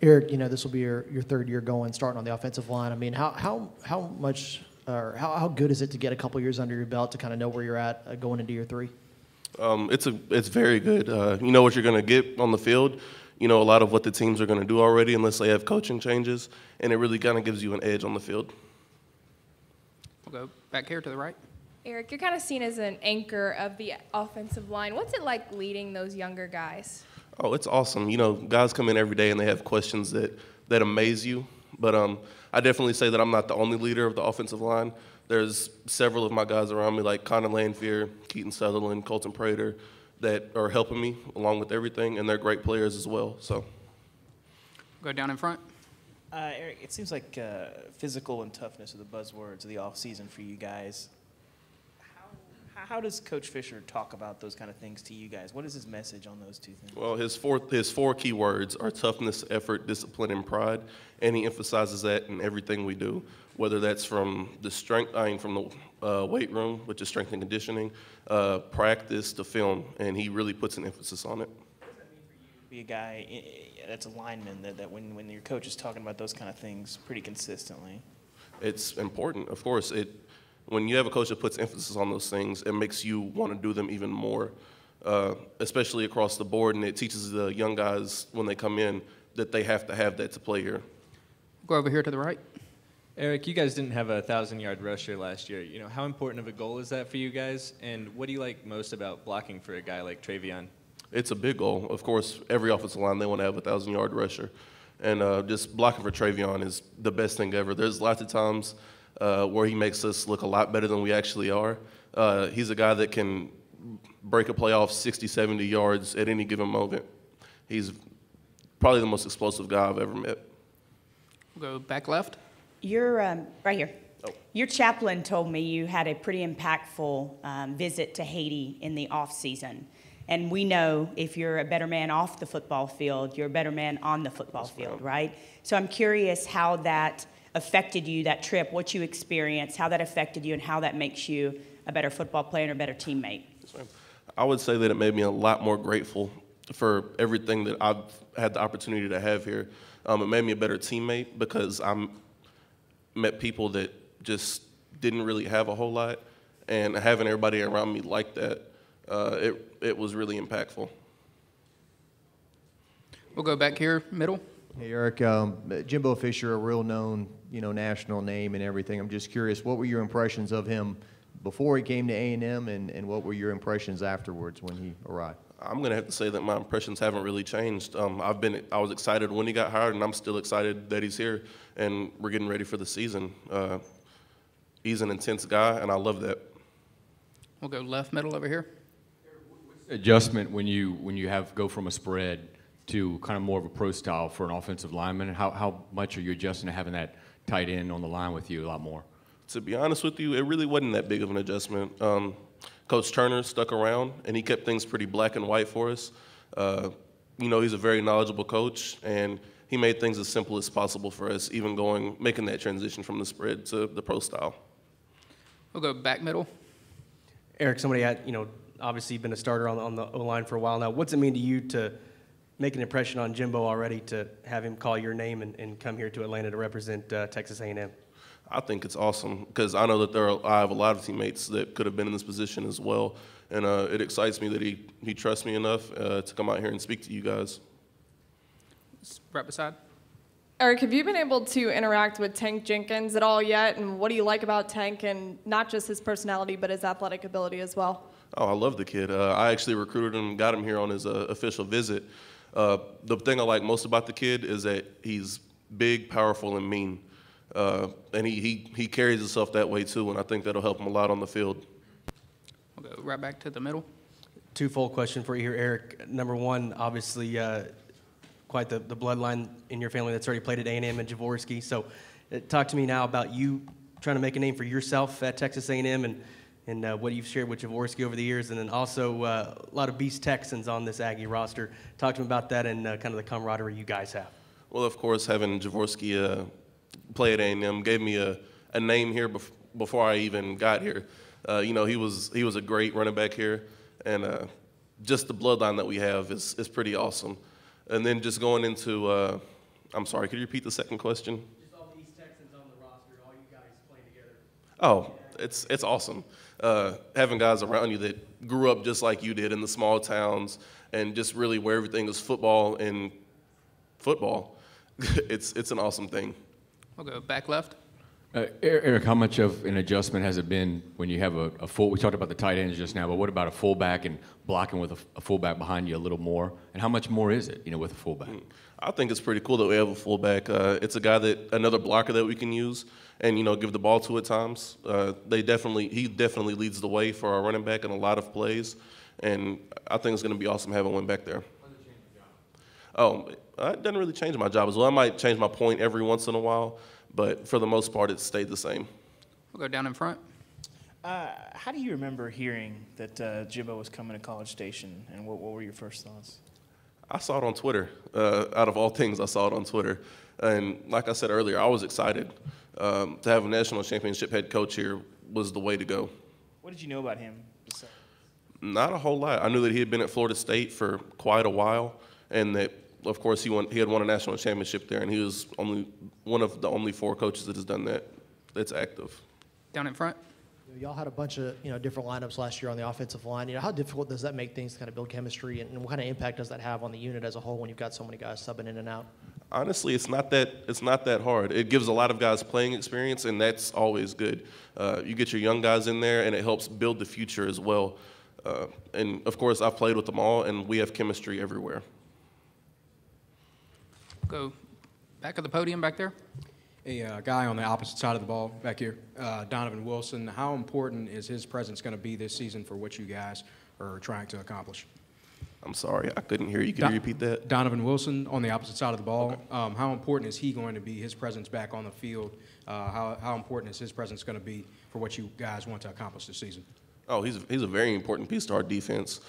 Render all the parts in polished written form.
Erik, this will be your third year starting on the offensive line. I mean, how much or how good is it to get a couple years under your belt to kind of know where you're at going into year three? It's very good. You know what you're going to get on the field. You know a lot of what the teams are going to do already unless they have coaching changes, and it really kind of gives you an edge on the field. We'll go back here to the right. Erik, you're kind of seen as an anchor of the offensive line. What's it like leading those younger guys? Oh, it's awesome. You know, guys come in every day and they have questions that amaze you. But I definitely say that I'm not the only leader of the offensive line. There's several of my guys around me, like Connor Lanfear, Keaton Sutherland, Colton Prater, that are helping me along with everything, and they're great players as well. So, go down in front. Erik, it seems like physical and toughness are the buzzwords of the offseason for you guys. How does Coach Fisher talk about those kind of things to you guys? What is his message on those two things? Well, his four key words are toughness, effort, discipline, and pride, and he emphasizes that in everything we do, whether that's from from the weight room, which is strength and conditioning, practice to film, and he really puts an emphasis on it. What does that mean for you to be a guy that's a lineman, that when your coach is talking about those kind of things pretty consistently? It's important, of course. When you have a coach that puts emphasis on those things, it makes you want to do them even more, especially across the board, and it teaches the young guys when they come in that they have to have that to play here. Go over here to the right. Erik, you guys didn't have a 1,000-yard rusher last year. How important of a goal is that for you guys, and what do you like most about blocking for a guy like Travion? It's a big goal. Of course, every offensive line, they want to have a 1,000-yard rusher, and just blocking for Travion is the best thing ever. There's lots of times where he makes us look a lot better than we actually are. He's a guy that can break a play off 60, 70 yards at any given moment. He's probably the most explosive guy I've ever met. We'll go back left. You're right here. Oh. Your chaplain told me you had a pretty impactful visit to Haiti in the off season. And we know if you're a better man off the football field, you're a better man on the football field, right? So I'm curious how that affected you, that trip, what you experienced, how that affected you, and how that makes you a better football player and a better teammate. I would say that it made me a lot more grateful for everything that I've had the opportunity to have here. It made me a better teammate because I met people that just didn't really have a whole lot, and having everybody around me like that, it was really impactful. We'll go back here, middle. Hey, Erik, Jimbo Fisher, a real known, national name and everything. I'm just curious, what were your impressions of him before he came to A&M, and what were your impressions afterwards when he arrived? I'm going to have to say that my impressions haven't really changed. I was excited when he got hired, and I'm still excited that he's here, and we're getting ready for the season. He's an intense guy, and I love that. We'll go left, middle over here. What's the adjustment when you go from a spread to kind of more of a pro style for an offensive lineman, and how much are you adjusting to having that tight end on the line with you a lot more? To be honest with you, it really wasn't that big of an adjustment. Coach Turner stuck around, and he kept things pretty black and white for us. He's a very knowledgeable coach, and he made things as simple as possible for us, even making that transition from the spread to the pro style. We'll go back middle. Erik, somebody obviously you've been a starter on the O-line for a while now. What's it mean to you to make an impression on Jimbo already, to have him call your name and come here to Atlanta to represent Texas A&M? I think it's awesome because I know that I have a lot of teammates that could have been in this position as well, and it excites me that he trusts me enough to come out here and speak to you guys. Right beside. Erik, have you been able to interact with Tank Jenkins at all yet? And what do you like about Tank, and not just his personality, but his athletic ability as well? Oh, I love the kid. I actually recruited him, got him here on his official visit. The thing I like most about the kid is that he's big, powerful, and mean. And he carries himself that way too, and I think that'll help him a lot on the field. We'll go right back to the middle. Twofold question for you here, Erik. Number one, obviously quite the bloodline in your family that's already played at A&M and Jaworski. So talk to me now about you trying to make a name for yourself at Texas A&M and what you've shared with Jaworski over the years, and then also a lot of Beast Texans on this Aggie roster. Talk to me about that and kind of the camaraderie you guys have. Well, of course, having Jaworski play at A&M gave me a name here before I even got here. He was a great running back here, and just the bloodline that we have is pretty awesome. And then just going into I'm sorry, could you repeat the second question? Just all the East Texans on the roster, all you guys playing together. Oh, it's awesome. Having guys around you that grew up just like you did in the small towns and just really where everything is football and football, it's an awesome thing. We'll go back left. Eric, how much of an adjustment has it been when you have a full? We talked about the tight ends just now, but what about a fullback and blocking with a fullback behind you a little more? And how much more is it, with a fullback? I think it's pretty cool that we have a fullback. It's a guy another blocker that we can use and, give the ball to at times. He definitely leads the way for our running back in a lot of plays, and I think it's going to be awesome having one back there. Oh, it doesn't really change my job as well. I might change my point every once in a while, but for the most part, it's stayed the same. We'll go down in front. How do you remember hearing that Jimbo was coming to College Station, and what were your first thoughts? I saw it on Twitter. Out of all things, I saw it on Twitter. And like I said earlier, I was excited. To have a national championship head coach here was the way to go. What did you know about him? Not a whole lot. I knew that he had been at Florida State for quite a while, and that, of course, he had won a national championship there, and he was one of the only 4 coaches that has done that that's active. Down in front. Y'all had a bunch of different lineups last year on the offensive line. How difficult does that make things to kind of build chemistry, and what kind of impact does that have on the unit as a whole when you've got so many guys subbing in and out? Honestly, it's not that hard. It gives a lot of guys playing experience, and that's always good. You get your young guys in there, and it helps build the future as well. And of course, I've played with them all, and we have chemistry everywhere. Go back of the podium back there. A guy on the opposite side of the ball back here, Donovan Wilson. How important is his presence going to be this season for what you guys are trying to accomplish? I'm sorry, I couldn't hear you. Can you repeat that? Donovan Wilson on the opposite side of the ball. Okay. How important is he going to be, his presence back on the field? How important is his presence going to be for what you guys want to accomplish this season? Oh, he's a very important piece to our defense.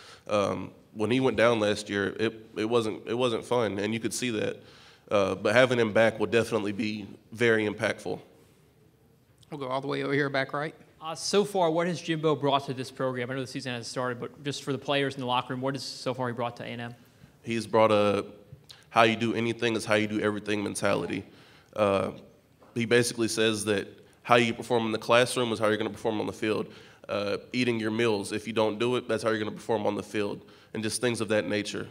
When he went down last year, it wasn't fun, and you could see that. But having him back will definitely be very impactful. We'll go all the way over here, back right. So far, what has Jimbo brought to this program? I know the season hasn't started, but just for the players in the locker room, what has so far he brought to A&M? He's brought a how you do anything is how you do everything mentality. He basically says that how you perform in the classroom is how you're going to perform on the field. Eating your meals, if you don't do it, that's how you're going to perform on the field, and just things of that nature.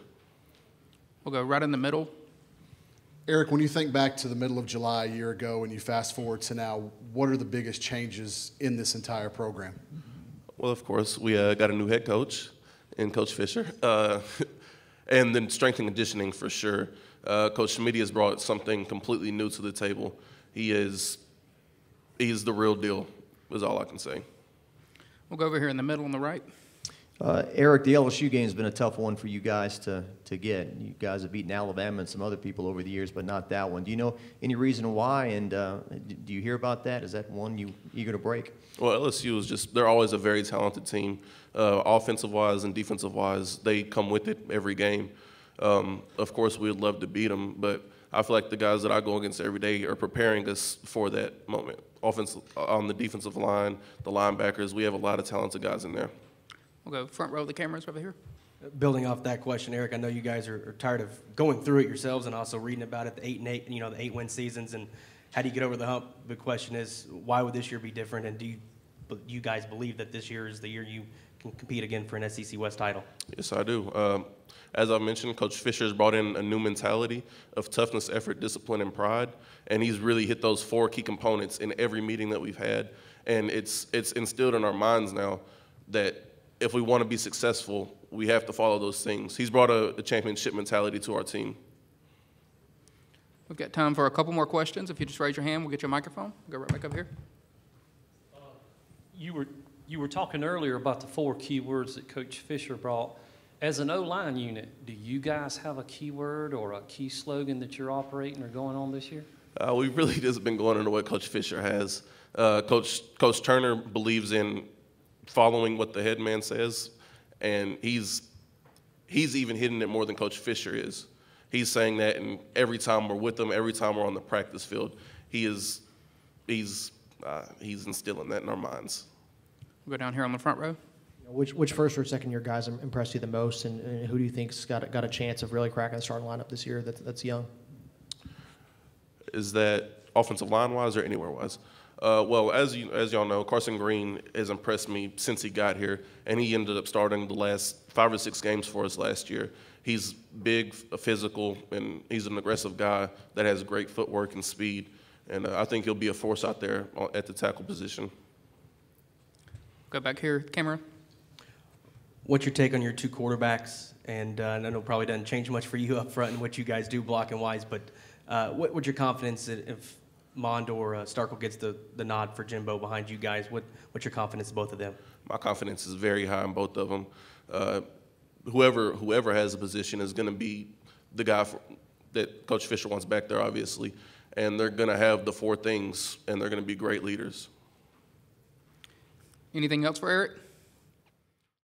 We'll go right in the middle. Eric, when you think back to the middle of July a year ago and you fast forward to now, what are the biggest changes in this entire program? Well, of course, we got a new head coach in Coach Fisher, and then strength and conditioning for sure. Coach Schmidt has brought something completely new to the table. He's the real deal, is all I can say. We'll go over here in the middle on the right. Eric, the LSU game has been a tough one for you guys to get. You guys have beaten Alabama and some other people over the years, but not that one. Do you know any reason why, and do you hear about that? Is that one you eager to break? Well, LSU is they're always a very talented team. Offensive-wise and defensive-wise, they come with it every game. Of course, we would love to beat them, but I feel like the guys that I go against every day are preparing us for that moment. On the defensive line, the linebackers, we have a lot of talented guys in there. We'll go front row of the cameras over here. Building off that question, Eric, I know you guys are tired of going through it yourselves and also reading about it, the 8-8, the 8-win seasons, and how do you get over the hump? The question is, why would this year be different, and do you guys believe that this year is the year you can compete again for an SEC West title? Yes, I do. As I mentioned, Coach Fisher has brought in a new mentality of toughness, effort, discipline, and pride, and he's really hit those 4 key components in every meeting that we've had, and it's instilled in our minds now that if we want to be successful, we have to follow those things. He's brought a championship mentality to our team. We've got time for a couple more questions. If you just raise your hand, we'll get you a microphone. Go right back up here. You were talking earlier about the 4 keywords that Coach Fisher brought. As an O-line unit, do you guys have a keyword or a key slogan that you're operating or going on this year? We've really just been going into what Coach Fisher has. Coach Turner believes in following what the head man says, and he's even hitting it more than Coach Fisher is. He's saying that, and every time we're with him, every time we're on the practice field, he's instilling that in our minds. We'll go down here on the front row. Which first or second year guys impressed you the most, and who do you think's got a chance of really cracking the starting lineup this year that's young? Is that offensive line-wise or anywhere-wise? Well, as y'all know, Carson Green has impressed me since he got here, and he ended up starting the last 5 or 6 games for us last year. He's big, physical, and he's an aggressive guy that has great footwork and speed, and I think he'll be a force out there at the tackle position. Go back here, Cameron. What's your take on your 2 quarterbacks? And I know it probably doesn't change much for you up front and what you guys do blocking-wise, but what's your confidence that if Mond or Starkle gets the nod for Jimbo behind you guys, what's your confidence in both of them? My confidence is very high in both of them. Whoever has a position is going to be the guy that Coach Fisher wants back there, obviously, and they're going to have the 4 things, and they're going to be great leaders. Anything else for Erik?